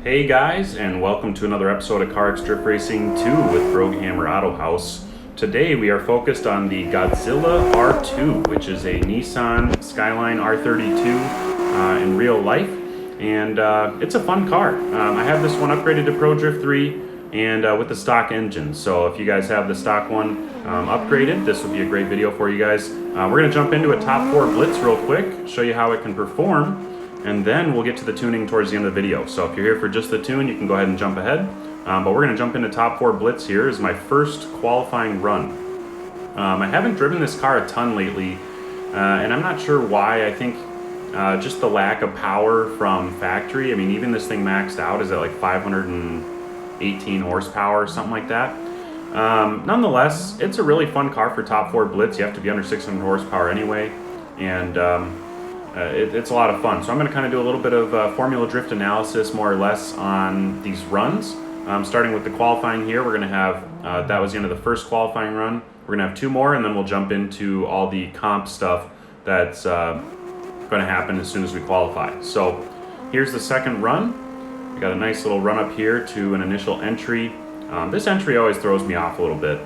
Hey guys, and welcome to another episode of CarX Drift Racing 2 with BrogAutohaus. Today we are focused on the Godzilla R2, which is a Nissan Skyline R32 in real life, and it's a fun car. I have this one upgraded to Pro Drift 3 and with the stock engine, so if you guys have the stock one upgraded, this will be a great video for you guys. We're going to jump into a Top-4 Blitz real quick, show you how it can perform, and then we'll get to the tuning towards the end of the video. So if you're here for just the tune, you can go ahead and jump ahead. But we're gonna jump into Top-4 Blitz here as my first qualifying run. I haven't driven this car a ton lately, and I'm not sure why. I think just the lack of power from factory. I mean, even this thing maxed out is at like 518 horsepower or something like that. Nonetheless, it's a really fun car for Top-4 Blitz. You have to be under 600 horsepower anyway, and it's a lot of fun. So I'm going to kind of do a little bit of formula drift analysis more or less on these runs. Starting with the qualifying here, we're going to have, that was the end of the first qualifying run. We're going to have two more, and then we'll jump into all the comp stuff that's going to happen as soon as we qualify. So here's the second run. We got a nice little run up here to an initial entry. This entry always throws me off a little bit.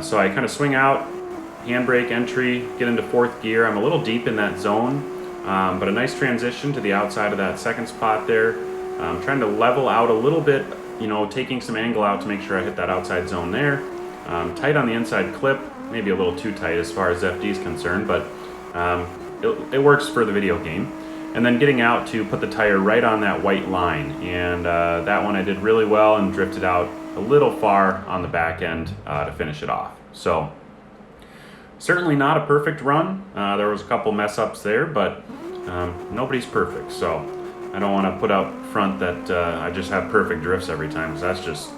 So I kind of swing out, handbrake entry, get into fourth gear. I'm a little deep in that zone. But a nice transition to the outside of that second spot there. Trying to level out a little bit, you know, taking some angle out to make sure I hit that outside zone there. Tight on the inside clip, maybe a little too tight as far as FD is concerned, but it works for the video game. And then getting out to put the tire right on that white line. And that one I did really well and drifted out a little far on the back end to finish it off. So certainly not a perfect run. There was a couple mess ups there, but nobody's perfect. So I don't want to put out front that I just have perfect drifts every time, because that's just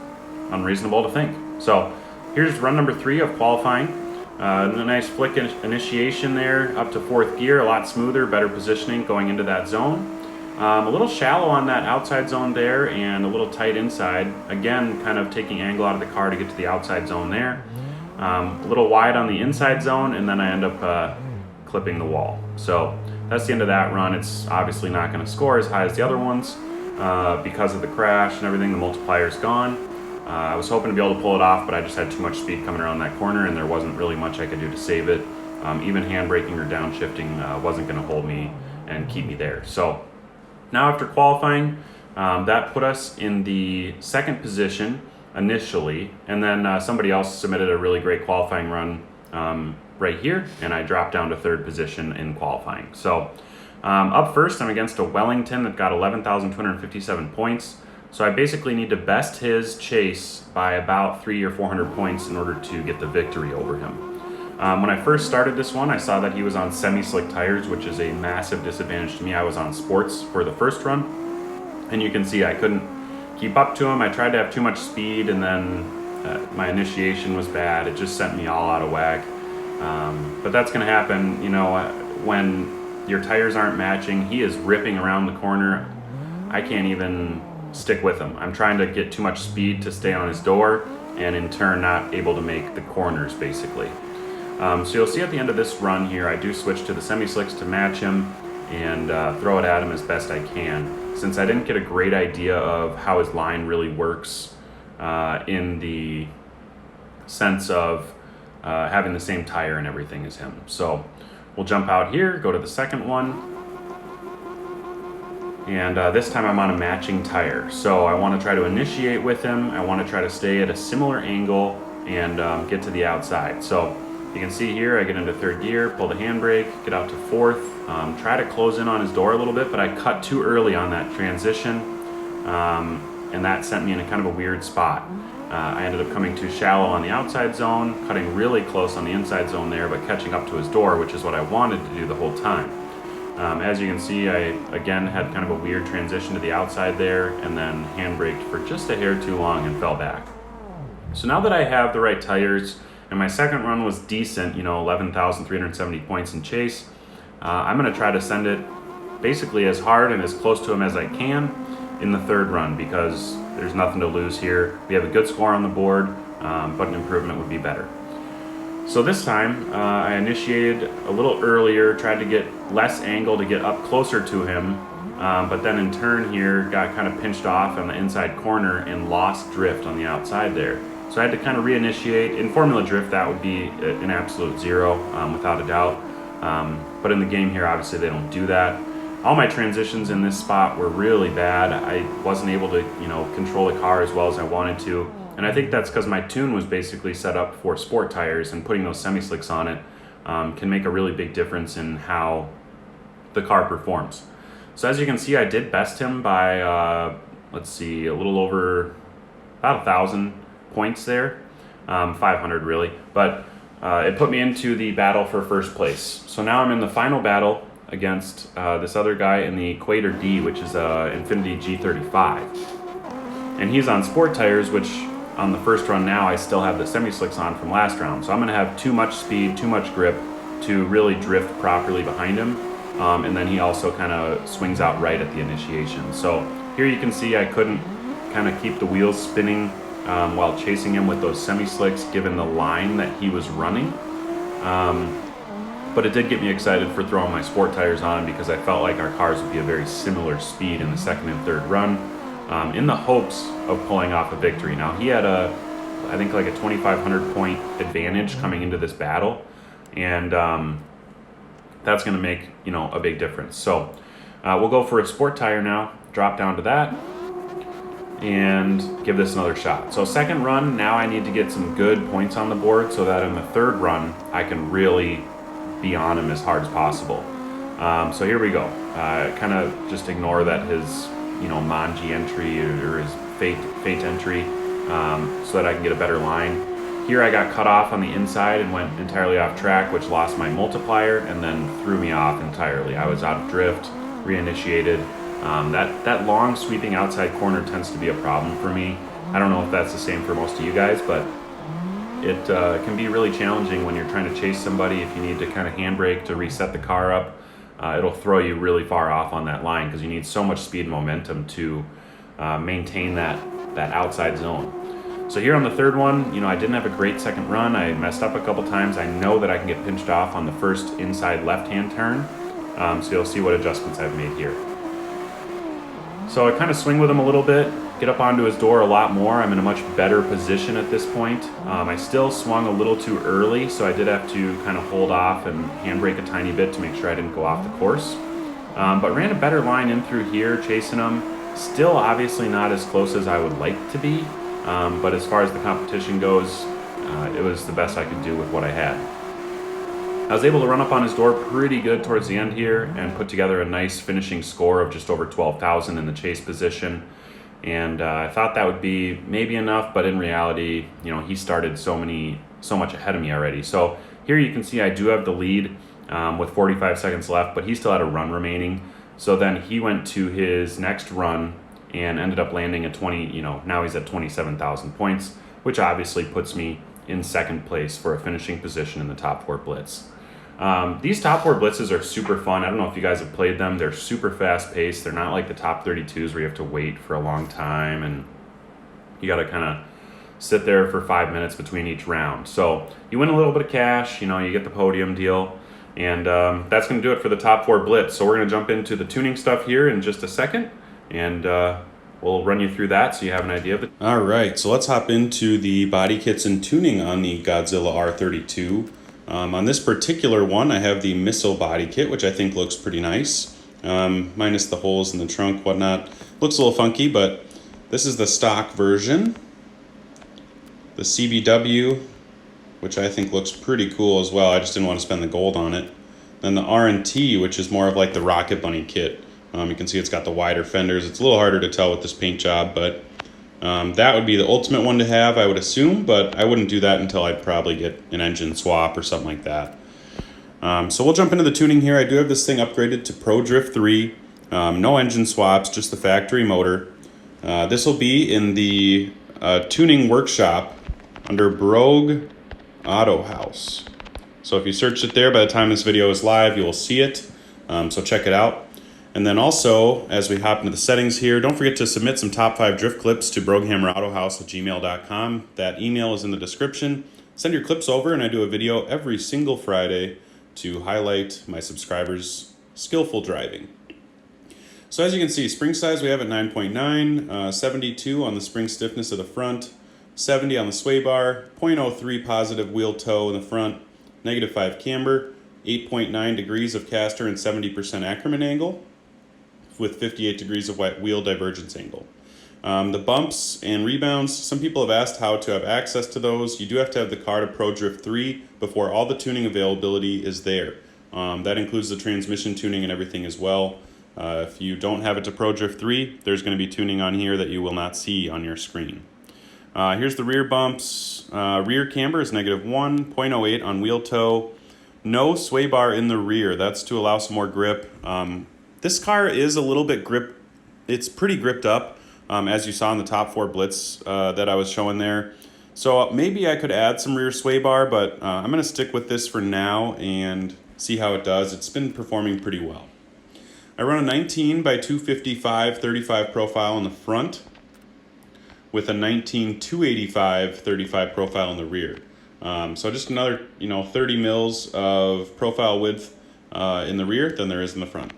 unreasonable to think. So here's run number 3 of qualifying. A nice flick initiation there up to fourth gear, a lot smoother, better positioning going into that zone. A little shallow on that outside zone there and a little tight inside. Again, kind of taking angle out of the car to get to the outside zone there. A little wide on the inside zone, and then I end up clipping the wall. So that's the end of that run. It's obviously not going to score as high as the other ones because of the crash and everything. The multiplier's gone. I was hoping to be able to pull it off, but I just had too much speed coming around that corner, and there wasn't really much I could do to save it. Even handbraking or downshifting wasn't going to hold me and keep me there. So now after qualifying, that put us in the second position initially, and then somebody else submitted a really great qualifying run right here, and I dropped down to third position in qualifying. So up first, I'm against a Wellington that got 11,257 points. So I basically need to best his chase by about 300 or 400 points in order to get the victory over him. When I first started this one, I saw that he was on semi-slick tires, which is a massive disadvantage to me. I was on sports for the first run, and you can see I couldn't keep up to him. I tried to have too much speed, and then my initiation was bad. It just sent me all out of whack. But that's going to happen, you know, when your tires aren't matching. He is ripping around the corner. I can't even stick with him. I'm trying to get too much speed to stay on his door, and in turn not able to make the corners basically. So you'll see at the end of this run here, I do switch to the semi-slicks to match him and throw it at him as best I can, since I didn't get a great idea of how his line really works in the sense of having the same tire and everything as him. So we'll jump out here, go to the second one, and this time I'm on a matching tire. So I want to try to initiate with him. I want to try to stay at a similar angle and get to the outside. So you can see here, I get into third gear, pull the handbrake, get out to fourth, try to close in on his door a little bit, but I cut too early on that transition, and that sent me in a kind of a weird spot. I ended up coming too shallow on the outside zone, cutting really close on the inside zone there, but catching up to his door, which is what I wanted to do the whole time. As you can see, I again had kind of a weird transition to the outside there, and then handbraked for just a hair too long and fell back. So now that I have the right tires, and my second run was decent, you know, 11,370 points in chase, I'm going to try to send it basically as hard and as close to him as I can in the third run, because there's nothing to lose here. We have a good score on the board, but an improvement would be better. So this time, I initiated a little earlier, tried to get less angle to get up closer to him, but then in turn here got kind of pinched off on the inside corner and lost drift on the outside there. So I had to kind of reinitiate. In Formula Drift, that would be an absolute zero, without a doubt. But in the game here, obviously they don't do that. All my transitions in this spot were really bad. I wasn't able to, control the car as well as I wanted to. And I think that's because my tune was basically set up for sport tires, and putting those semi-slicks on it can make a really big difference in how the car performs. So as you can see, I did best him by, let's see, a little over about 1,000 points there, 500 really. But it put me into the battle for first place. So now I'm in the final battle against this other guy in the Equator D, which is a Infiniti G35. And he's on sport tires, which on the first run now I still have the semi-slicks on from last round. So I'm going to have too much speed, too much grip to really drift properly behind him. And then he also kind of swings out right at the initiation. So here you can see I couldn't kind of keep the wheels spinning while chasing him with those semi-slicks, given the line that he was running. But it did get me excited for throwing my sport tires on, because I felt like our cars would be a very similar speed in the second and third run, in the hopes of pulling off a victory. Now he had I think like a 2,500 point advantage coming into this battle, and that's going to make a big difference. So we'll go for a sport tire now, drop down to that, and give this another shot. So second run, now I need to get some good points on the board so that in the third run I can really be on him as hard as possible. So here we go. Kind of just ignore that his Manji entry or his fate entry, so that I can get a better line. Here I got cut off on the inside and went entirely off track, which lost my multiplier and then threw me off entirely. I was out of drift, reinitiated. That long sweeping outside corner tends to be a problem for me. I don't know if that's the same for most of you guys, but it can be really challenging when you're trying to chase somebody. If you need to kind of handbrake to reset the car up, it'll throw you really far off on that line, because you need so much speed and momentum to maintain that outside zone. So here on the third one, I didn't have a great second run. I messed up a couple times. I know that I can get pinched off on the first inside left-hand turn. So you'll see what adjustments I've made here. So I kind of swing with him a little bit, get up onto his door a lot more. I'm in a much better position at this point. I still swung a little too early, so I did have to kind of hold off and handbrake a tiny bit to make sure I didn't go off the course. But ran a better line in through here, chasing him. Still obviously not as close as I would like to be. But as far as the competition goes, it was the best I could do with what I had. I was able to run up on his door pretty good towards the end here and put together a nice finishing score of just over 12,000 in the chase position. And I thought that would be maybe enough, but in reality, he started so much ahead of me already. So here you can see I do have the lead with 45 seconds left, but he still had a run remaining. So then he went to his next run and ended up landing at now he's at 27,000 points, which obviously puts me in second place for a finishing position in the top 4 Blitz. These top 4 blitzes are super fun. I don't know if you guys have played them. They're super fast paced. They're not like the top 32s where you have to wait for a long time and you got to kind of sit there for 5 minutes between each round. So you win a little bit of cash, you get the podium deal, and that's going to do it for the top 4 blitz. So we're going to jump into the tuning stuff here in just a second, and we'll run you through that so you have an idea of it. All right, so let's hop into the body kits and tuning on the Godzilla R32. On this particular one, I have the missile body kit, which I think looks pretty nice, minus the holes in the trunk, whatnot. Looks a little funky, but this is the stock version. The CBW, which I think looks pretty cool as well. I just didn't want to spend the gold on it. Then the R&T, which is more of like the Rocket Bunny kit. You can see it's got the wider fenders. It's a little harder to tell with this paint job, but that would be the ultimate one to have, I would assume, but I wouldn't do that until I'd probably get an engine swap or something like that. So we'll jump into the tuning here. I do have this thing upgraded to Pro Drift 3. No engine swaps, just the factory motor. This will be in the tuning workshop under BrogAutohaus. So if you search it there, by the time this video is live, you will see it. So check it out. And then also, as we hop into the settings here, don't forget to submit some top 5 drift clips to BrogAutohaus@gmail.com. That email is in the description. Send your clips over, and I do a video every single Friday to highlight my subscribers' skillful driving. So as you can see, spring size we have at 9.9, 72 on the spring stiffness of the front, 70 on the sway bar, 0.03 positive wheel toe in the front, -5 camber, 8.9 degrees of caster and 70% Ackerman angle, with 58 degrees of wheel divergence angle. The bumps and rebounds, some people have asked how to have access to those. You do have to have the car to Pro Drift 3 before all the tuning availability is there. That includes the transmission tuning and everything as well. If you don't have it to Pro Drift 3, there's going to be tuning on here that you will not see on your screen. Here's the rear bumps. Rear camber is -1, 0.08 on wheel toe. No sway bar in the rear. That's to allow some more grip. This car is a little bit it's pretty gripped up, as you saw in the Top-4 Blitz that I was showing there. So maybe I could add some rear sway bar, but I'm going to stick with this for now and see how it does. It's been performing pretty well. I run a 19 by 255 35 profile in the front with a 19 285 35 profile in the rear. So just another 30 mils of profile width in the rear than there is in the front.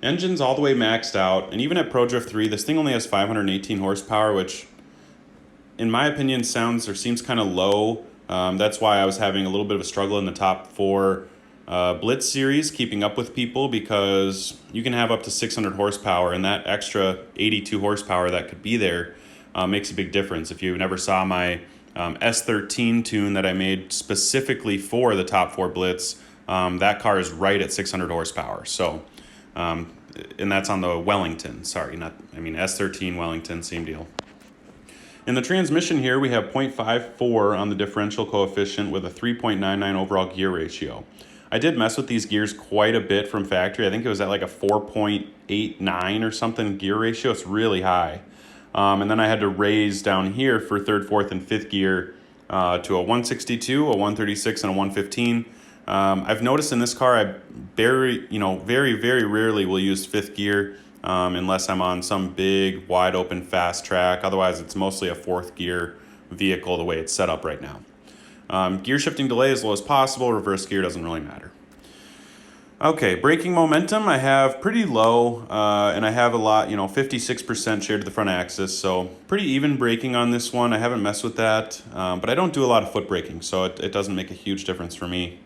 Engine's all the way maxed out, and even at Pro Drift 3, this thing only has 518 horsepower, which in my opinion seems kind of low. That's why I was having a little bit of a struggle in the Top-4 Blitz series, keeping up with people, because you can have up to 600 horsepower, and that extra 82 horsepower that could be there makes a big difference. If you never saw my S13 tune that I made specifically for the Top-4 Blitz, that car is right at 600 horsepower. So, and that's on the Wellington. Sorry, S13 Wellington, same deal. In the transmission here, we have 0.54 on the differential coefficient with a 3.99 overall gear ratio. I did mess with these gears quite a bit from factory. I think it was at like a 4.89 or something gear ratio. It's really high. And then I had to raise down here for third, fourth, and fifth gear to a 162, a 136, and a 115. I've noticed in this car, I very, very rarely will use fifth gear unless I'm on some big, wide open, fast track. Otherwise, it's mostly a fourth gear vehicle the way it's set up right now. Gear shifting delay as low as possible. Reverse gear doesn't really matter. Okay, braking momentum I have pretty low, and I have a lot, 56% shared to the front axis, so pretty even braking on this one. I haven't messed with that, but I don't do a lot of foot braking, so it doesn't make a huge difference for me.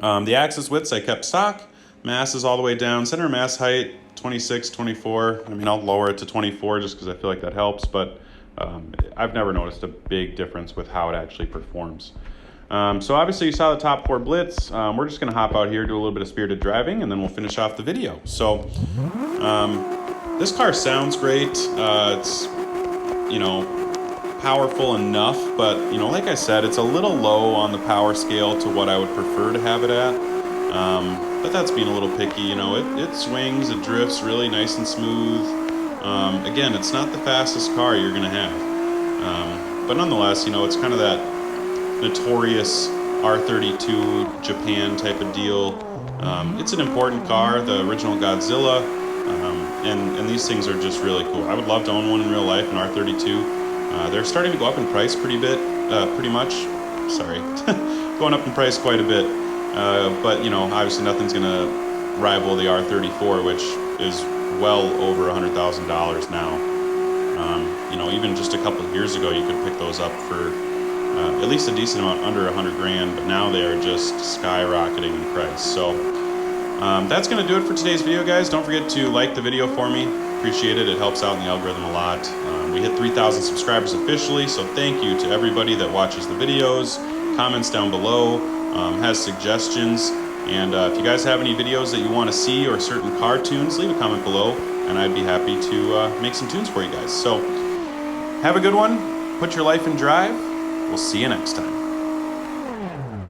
The axis widths I kept stock. Mass is all the way down. Center mass height, 26, 24. I'll lower it to 24 just because I feel like that helps, but I've never noticed a big difference with how it actually performs. So obviously you saw the Top-4 Blitz. We're just going to hop out here, do a little bit of spirited driving, and then we'll finish off the video. So this car sounds great. It's, powerful enough, but, like I said, it's a little low on the power scale to what I would prefer to have it at. But that's being a little picky. It swings, it drifts really nice and smooth. Again, it's not the fastest car you're going to have. But nonetheless, it's kind of that notorious R32 Japan type of deal. It's an important car, the original Godzilla, and these things are just really cool. I would love to own one in real life, an R32. They're starting to go up in price going up in price quite a bit. But obviously nothing's gonna rival the R34, which is well over $100,000 now. Even just a couple of years ago, you could pick those up for at least a decent amount under 100 grand, but now they are just skyrocketing in price. So that's going to do it for today's video, guys. Don't forget to like the video for me. Appreciate it. It helps out in the algorithm a lot. We hit 3,000 subscribers officially, so thank you to everybody that watches the videos, comments down below, has suggestions, and if you guys have any videos that you want to see or certain car tunes, leave a comment below, and I'd be happy to make some tunes for you guys. So have a good one. Put your life in drive. We'll see you next time.